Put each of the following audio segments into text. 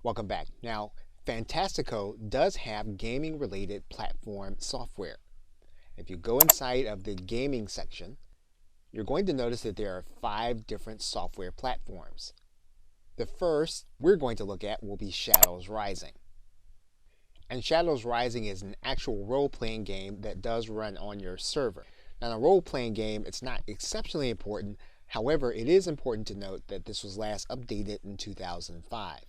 Welcome back. Now, Fantastico does have gaming-related platform software. If you go inside of the gaming section, you're going to notice that there are 5 different software platforms. The first we're going to look at will be Shadows Rising. And Shadows Rising is an actual role-playing game that does run on your server. Now, in a role-playing game, it's not exceptionally important. However, it is important to note that this was last updated in 2005.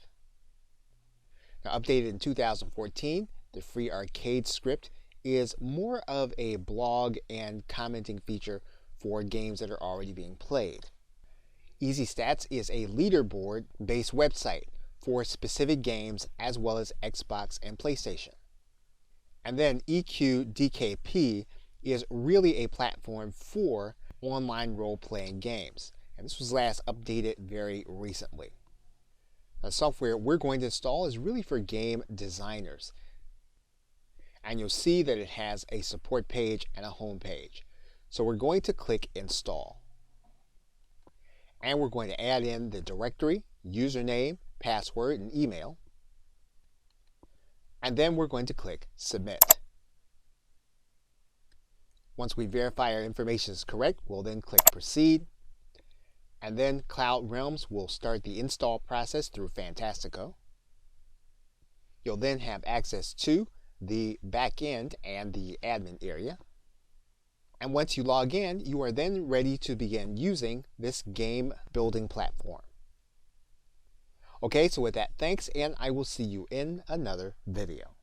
Now, updated in 2014, the free arcade script is more of a blog and commenting feature for games that are already being played. Easy Stats is a leaderboard-based website for specific games as well as Xbox and PlayStation. And then EQ-DKP is really a platform for online role-playing games. And this was last updated very recently. The software we're going to install is really for game designers. And you'll see that it has a support page and a home page. So we're going to click Install. And we're going to add in the directory, username, password, and email. And then we're going to click Submit. Once we verify our information is correct, we'll then click Proceed. And then Cloud Realms will start the install process through Fantastico. You'll then have access to the back end and the admin area. And once you log in, you are then ready to begin using this game building platform. Okay, so with that, thanks, and I will see you in another video.